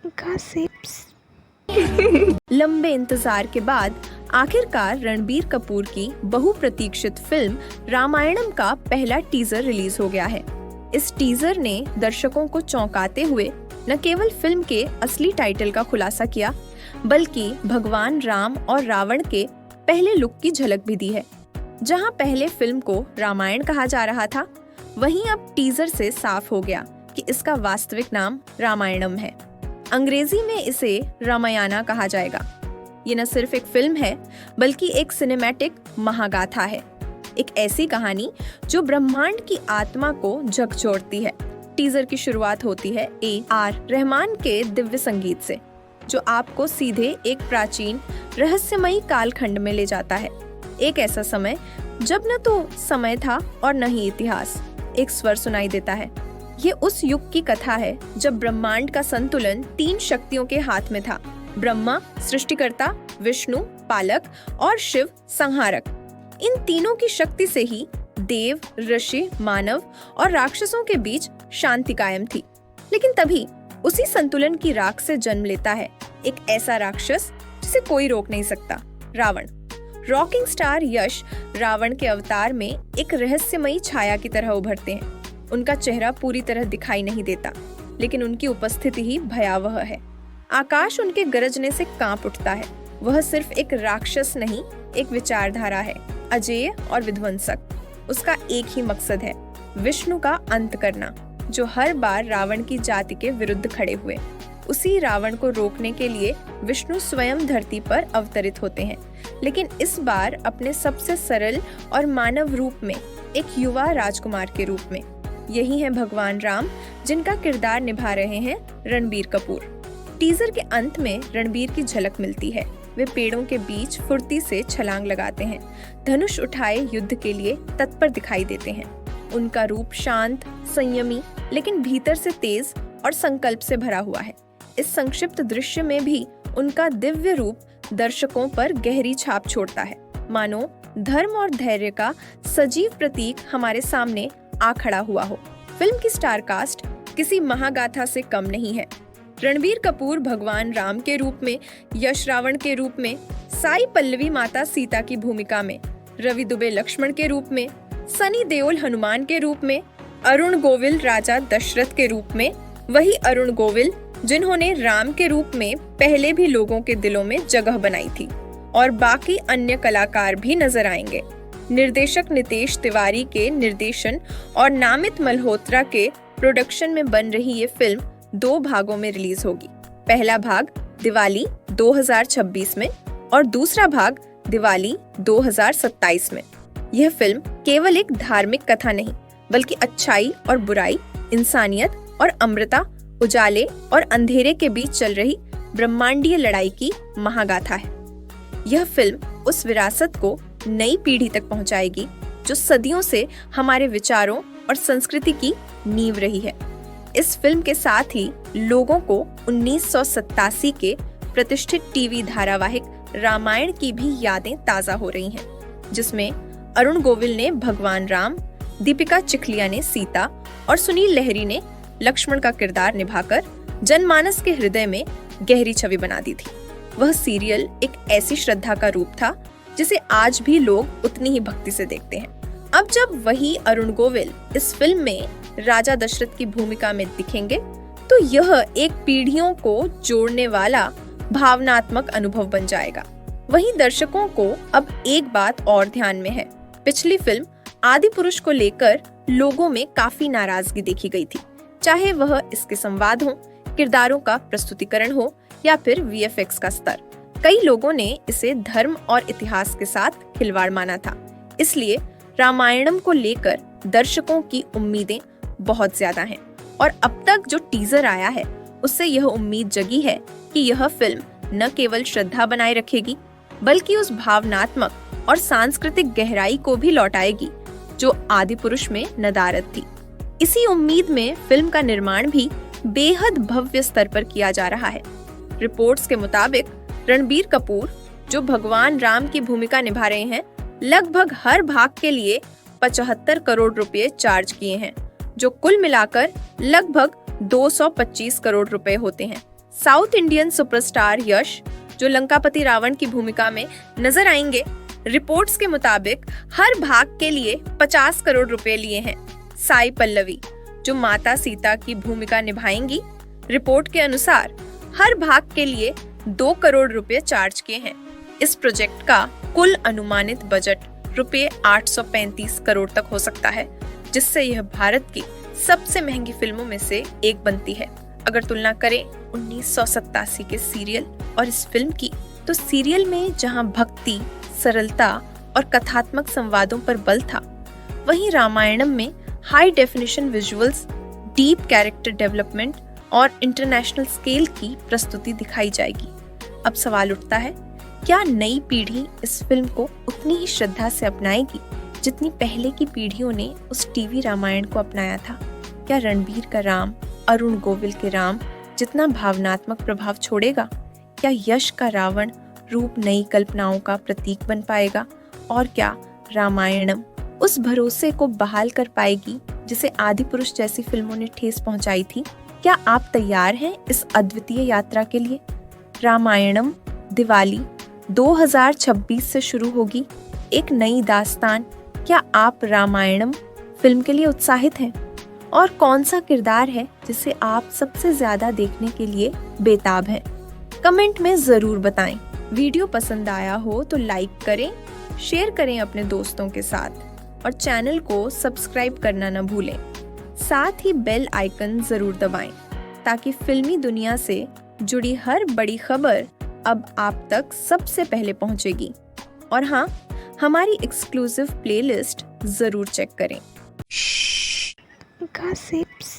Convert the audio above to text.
Gossips. लंबे इंतजार के बाद आखिरकार रणबीर कपूर की बहुप्रतीक्षित फिल्म रामायणम का पहला टीजर रिलीज हो गया है। इस टीजर ने दर्शकों को चौंकाते हुए न केवल फिल्म के असली टाइटल का खुलासा किया, बल्कि भगवान राम और रावण के पहले लुक की झलक भी दी है। जहां पहले फिल्म को रामायण कहा जा रहा था, वहीं अब टीजर से साफ हो गया कि इसका वास्तविक नाम रामायणम है। अंग्रेजी में इसे रामायणा कहा जाएगा। ये न सिर्फ एक फिल्म है, बल्कि एक सिनेमैटिक महागाथा है। एक ऐसी कहानी जो ब्रह्मांड की आत्मा को झकझोरती है। टीजर की शुरुआत होती है A.R. रहमान के दिव्य संगीत से, जो आपको सीधे एक प्राचीन रहस्यमयी कालखंड में ले जाता है। एक ऐसा समय जब न तो समय था और न ही इतिहास। एक स्वर सुनाई देता है। ये उस युग की कथा है जब ब्रह्मांड का संतुलन 3 शक्तियों के हाथ में था: ब्रह्मा सृष्टिकर्ता, विष्णु पालक और शिव संहारक। इन तीनों की शक्ति से ही देव, ऋषि, मानव और राक्षसों के बीच शांति कायम थी। लेकिन तभी उसी संतुलन की राख से जन्म लेता है एक ऐसा राक्षस जिसे कोई रोक नहीं सकता, रावण। रॉकिंग स्टार यश रावण के अवतार में एक रहस्यमयी छाया की तरह उभरते हैं। उनका चेहरा पूरी तरह दिखाई नहीं देता, लेकिन उनकी उपस्थिति ही भयावह है। आकाश उनके गरजने से कांप उठता है। वह सिर्फ एक राक्षस नहीं, एक विचारधारा है, अजेय और विध्वंसक। उसका एक ही मकसद है, विष्णु का अंत करना, जो हर बार रावण की जाति के विरुद्ध खड़े हुए। उसी रावण को रोकने के लिए विष्णु स्वयं धरती पर अवतरित होते हैं, लेकिन इस बार अपने सबसे सरल और मानव रूप में, एक युवा राजकुमार के रूप में। यही है भगवान राम, जिनका किरदार निभा रहे हैं रणबीर कपूर। टीजर के अंत में रणबीर की झलक मिलती है। वे पेड़ों के बीच फुर्ती से छलांग लगाते हैं, धनुष उठाए युद्ध के लिए तत्पर दिखाई देते हैं। उनका रूप शांत, संयमी, लेकिन भीतर से तेज और संकल्प से भरा हुआ है। इस संक्षिप्त दृश्य में भी उनका दिव्य रूप दर्शकों पर गहरी छाप छोड़ता है, मानो धर्म और धैर्य का सजीव प्रतीक हमारे सामने आ खड़ा हुआ हो। फिल्म की स्टार कास्ट किसी महागाथा से कम नहीं है। रणबीर कपूर भगवान राम के रूप में, यश रावण के रूप में, साई पल्लवी माता सीता की भूमिका में, रवि दुबे लक्ष्मण के रूप में, सनी देओल हनुमान के रूप में, अरुण गोविल राजा दशरथ के रूप में, वही अरुण गोविल जिन्होंने राम के रूप में पहले भी लोगों के दिलों में जगह बनाई थी, और बाकी अन्य कलाकार भी नजर आएंगे। निर्देशक नितेश तिवारी के निर्देशन और नामित मल्होत्रा के प्रोडक्शन में बन रही ये फिल्म 2 भागों में रिलीज होगी। पहला भाग दिवाली 2026 में और दूसरा भाग दिवाली 2027 में। यह फिल्म केवल एक धार्मिक कथा नहीं, बल्कि अच्छाई और बुराई, इंसानियत और अमृता, उजाले और अंधेरे के बीच चल रही ब्रह्मांडीय लड़ाई की महागाथा है। यह फिल्म उस विरासत को नई पीढ़ी तक पहुंचाएगी जो सदियों से हमारे विचारों और संस्कृति की नींव रही है। इस फिल्म के साथ ही लोगों को 1987 के प्रतिष्ठित टीवी धारावाहिक रामायण की भी यादें ताजा हो रही हैं, जिसमें अरुण गोविल ने भगवान राम, दीपिका चिखलिया ने सीता और सुनील लहरी ने लक्ष्मण का किरदार निभाकर जनमानस के हृदय में गहरी छवि बना दी थी। वह सीरियल एक ऐसी श्रद्धा का रूप था जिसे आज भी लोग उतनी ही भक्ति से देखते हैं। अब जब वही अरुण गोविल इस फिल्म में राजा दशरथ की भूमिका में दिखेंगे, तो यह एक पीढ़ियों को जोड़ने वाला भावनात्मक अनुभव बन जाएगा। वहीं दर्शकों को अब एक बात और ध्यान में है। पिछली फिल्म आदि पुरुष को लेकर लोगों में काफी नाराजगी देखी गई थी, चाहे वह इसके संवाद हो, किरदारों का प्रस्तुतिकरण हो या फिर VFX का स्तर। कई लोगों ने इसे धर्म और इतिहास के साथ खिलवाड़ माना था। इसलिए रामायणम को लेकर दर्शकों की उम्मीदें बहुत ज्यादा हैं, और अब तक जो टीजर आया है उससे यह उम्मीद जगी है कि यह फिल्म न केवल श्रद्धा बनाए रखेगी, बल्कि उस भावनात्मक और सांस्कृतिक गहराई को भी लौटाएगी जो आदि पुरुष में नदारद थी। इसी उम्मीद में फिल्म का निर्माण भी बेहद भव्य स्तर पर किया जा रहा है। रिपोर्ट्स के मुताबिक रणबीर कपूर, जो भगवान राम की भूमिका निभा रहे हैं, लगभग हर भाग के लिए 75 करोड़ रुपए चार्ज किए हैं, जो कुल मिलाकर लगभग 225 करोड़ रुपए होते हैं। साउथ इंडियन सुपरस्टार यश, जो लंकापति रावण की भूमिका में नजर आएंगे, रिपोर्ट्स के मुताबिक हर भाग के लिए 50 करोड़ रुपए लिए हैं। साई पल्लवी, जो माता सीता की भूमिका निभाएंगी, रिपोर्ट के अनुसार हर भाग के लिए 2 करोड़ रुपए चार्ज किए हैं। इस प्रोजेक्ट का कुल अनुमानित बजट रुपए 835 करोड़ तक हो सकता है, जिससे यह भारत की सबसे महंगी फिल्मों में से एक बनती है। अगर तुलना करें 1987 के सीरियल और इस फिल्म की, तो सीरियल में जहां भक्ति, सरलता और कथात्मक संवादों पर बल था, वहीं रामायणम में high definition visuals, deep character development और इंटरनेशनल स्केल की प्रस्तुति दिखाई जाएगी। अब सवाल उठता है, क्या नई पीढ़ी इस फिल्म को उतनी ही श्रद्धा से अपनाएगी जितनी पहले की पीढ़ियों ने उस टीवी रामायण को अपनाया था? क्या रणबीर का राम अरुण गोविल के राम जितना भावनात्मक प्रभाव छोड़ेगा? क्या यश का रावण रूप नई कल्पनाओं का प्रतीक बन पाएगा? और क्या रामायणम उस भरोसे को बहाल कर पाएगी जिसे आदिपुरुष जैसी फिल्मों ने ठेस पहुंचाई थी? क्या आप तैयार हैं इस अद्वितीय यात्रा के लिए? रामायणम दिवाली 2026 से शुरू होगी एक नई दास्तान। क्या आप रामायणम फिल्म के लिए उत्साहित हैं? और कौन सा किरदार है जिसे आप सबसे ज्यादा देखने के लिए बेताब हैं? कमेंट में जरूर बताएं। वीडियो पसंद आया हो तो लाइक करें, शेयर करें अपने दोस्तों के साथ और चैनल को सब्सक्राइब करना न भूलें। साथ ही बेल आइकन जरूर दबाएं ताकि फिल्मी दुनिया से जुड़ी हर बड़ी खबर अब आप तक सबसे पहले पहुंचेगी। और हाँ, हमारी एक्सक्लूसिव प्लेलिस्ट जरूर चेक करें। Gossips.